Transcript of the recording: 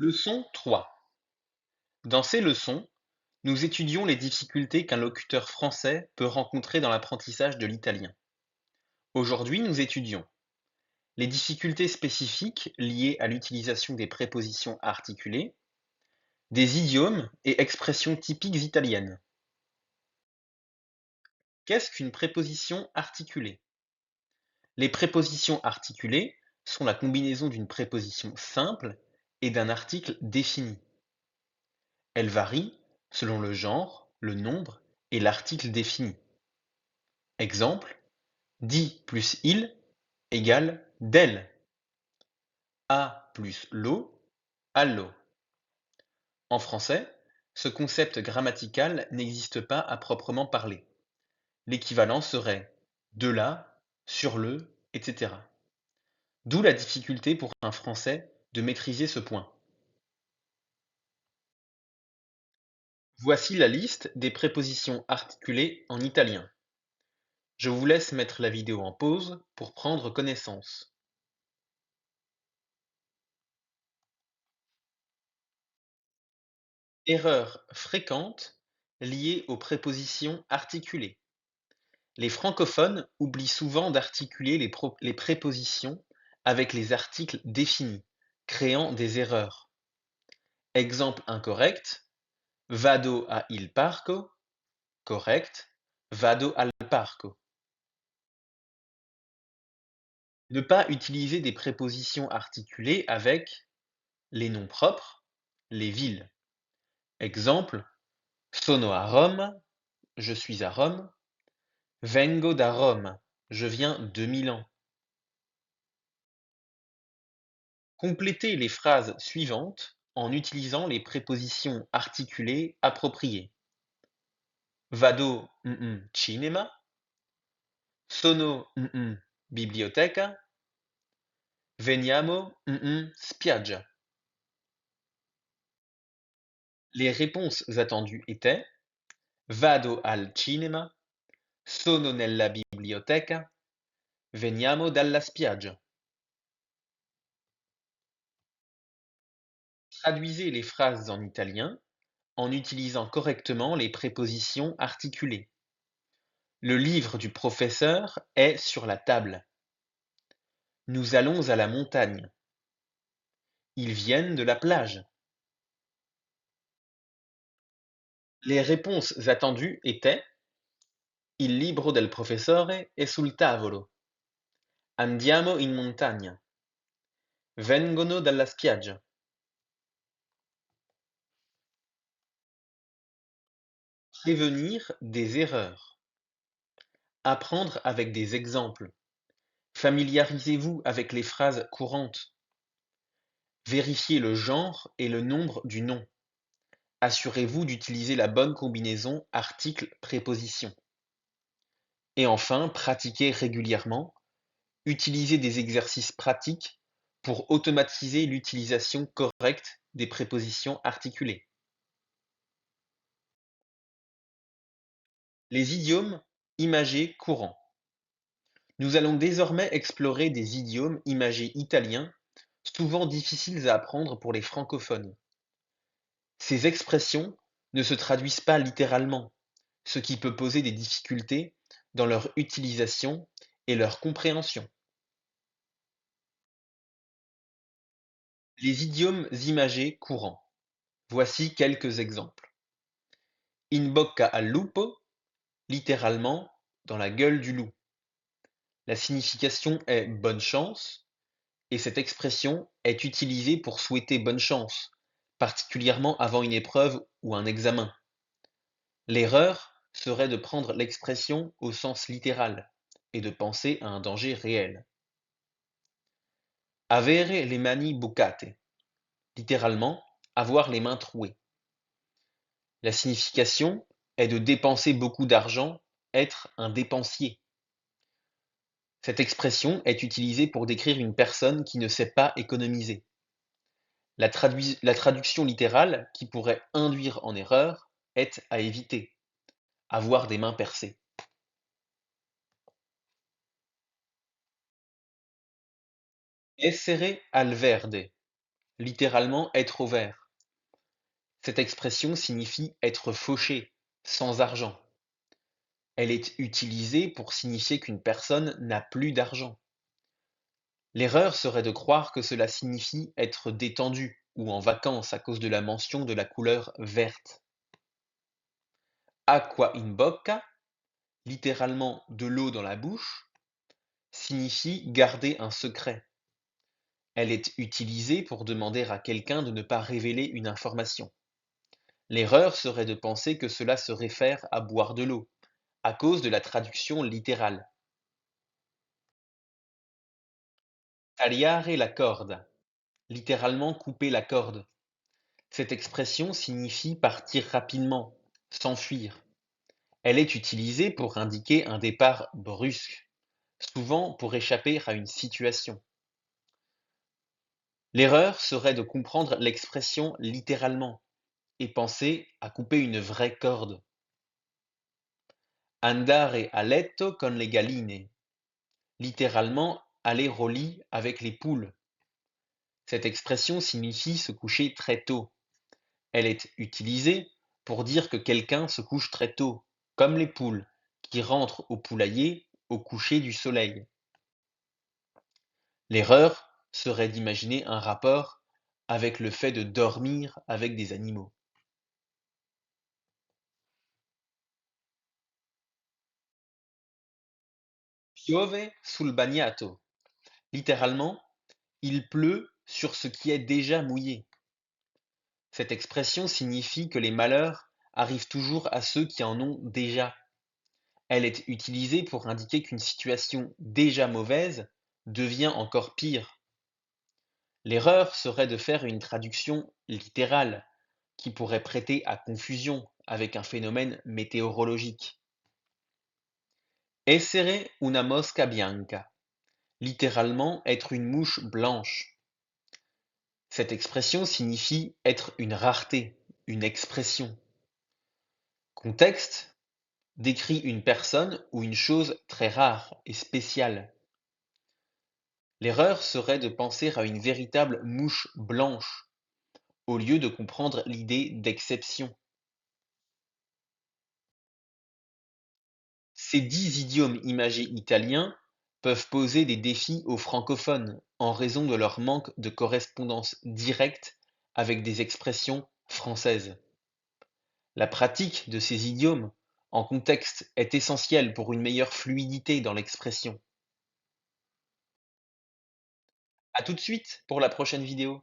Leçon 3. Dans ces leçons, nous étudions les difficultés qu'un locuteur français peut rencontrer dans l'apprentissage de l'italien. Aujourd'hui, nous étudions les difficultés spécifiques liées à l'utilisation des prépositions articulées, des idiomes et expressions typiques italiennes. Qu'est-ce qu'une préposition articulée? Les prépositions articulées sont la combinaison d'une préposition simple et d'un article défini. Elles varient selon le genre, le nombre et l'article défini. Exemple: di plus il égale d'elle. A plus l'eau, allo. En français, ce concept grammatical n'existe pas à proprement parler. L'équivalent serait de là, sur le, etc. D'où la difficulté pour un Français de maîtriser ce point. Voici la liste des prépositions articulées en italien. Je vous laisse mettre la vidéo en pause pour prendre connaissance. Erreurs fréquentes liées aux prépositions articulées. Les francophones oublient souvent d'articuler les prépositions avec les articles définis, créant des erreurs. Exemple incorrect: vado a il parco, correct, vado al parco. Ne pas utiliser des prépositions articulées avec les noms propres, les villes. Exemple: sono a Rome, je suis à Rome. Vengo da Rome, je viens de Milan. Complétez les phrases suivantes en utilisant les prépositions articulées appropriées. Vado cinema, sono biblioteca, veniamo spiaggia. Les réponses attendues étaient: vado al cinema, sono nella biblioteca, veniamo dalla spiaggia. Traduisez les phrases en italien en utilisant correctement les prépositions articulées. Le livre du professeur est sur la table. Nous allons à la montagne. Ils viennent de la plage. Les réponses attendues étaient: Il libro del professore è sul tavolo. Andiamo in montagna. Vengono dalla spiaggia. Prévenir des erreurs. Apprendre avec des exemples. Familiarisez-vous avec les phrases courantes. Vérifiez le genre et le nombre du nom. Assurez-vous d'utiliser la bonne combinaison article-préposition. Et enfin, pratiquez régulièrement. Utilisez des exercices pratiques pour automatiser l'utilisation correcte des prépositions articulées. Les idiomes imagés courants. Nous allons désormais explorer des idiomes imagés italiens, souvent difficiles à apprendre pour les francophones. Ces expressions ne se traduisent pas littéralement, ce qui peut poser des difficultés dans leur utilisation et leur compréhension. Les idiomes imagés courants. Voici quelques exemples. In bocca al lupo, littéralement dans la gueule du loup. La signification est bonne chance et cette expression est utilisée pour souhaiter bonne chance, particulièrement avant une épreuve ou un examen. L'erreur serait de prendre l'expression au sens littéral et de penser à un danger réel. Avere le mani bucate, littéralement avoir les mains trouées. La signification est de dépenser beaucoup d'argent, être un dépensier. Cette expression est utilisée pour décrire une personne qui ne sait pas économiser. La traduction littérale, qui pourrait induire en erreur, est à éviter: avoir des mains percées. Essere al verde, littéralement être au vert. Cette expression signifie être fauché, sans argent. Elle est utilisée pour signifier qu'une personne n'a plus d'argent. L'erreur serait de croire que cela signifie être détendu ou en vacances à cause de la mention de la couleur verte. Acqua in bocca, littéralement de l'eau dans la bouche, signifie garder un secret. Elle est utilisée pour demander à quelqu'un de ne pas révéler une information. L'erreur serait de penser que cela se réfère à boire de l'eau, à cause de la traduction littérale. Tagliare la corda, littéralement couper la corde. Cette expression signifie partir rapidement, s'enfuir. Elle est utilisée pour indiquer un départ brusque, souvent pour échapper à une situation. L'erreur serait de comprendre l'expression littéralement et penser à couper une vraie corde. Andare a letto con le galline, littéralement aller au lit avec les poules. Cette expression signifie se coucher très tôt. Elle est utilisée pour dire que quelqu'un se couche très tôt, comme les poules, qui rentrent au poulailler au coucher du soleil. L'erreur serait d'imaginer un rapport avec le fait de dormir avec des animaux. Piove sul bagnato, littéralement, il pleut sur ce qui est déjà mouillé. Cette expression signifie que les malheurs arrivent toujours à ceux qui en ont déjà. Elle est utilisée pour indiquer qu'une situation déjà mauvaise devient encore pire. L'erreur serait de faire une traduction littérale, qui pourrait prêter à confusion avec un phénomène météorologique. Essere una mosca bianca, littéralement être une mouche blanche. Cette expression signifie être une rareté, une expression. Contexte décrit une personne ou une chose très rare et spéciale. L'erreur serait de penser à une véritable mouche blanche, au lieu de comprendre l'idée d'exception. Ces 10 idiomes imagés italiens peuvent poser des défis aux francophones en raison de leur manque de correspondance directe avec des expressions françaises. La pratique de ces idiomes en contexte est essentielle pour une meilleure fluidité dans l'expression. À tout de suite pour la prochaine vidéo.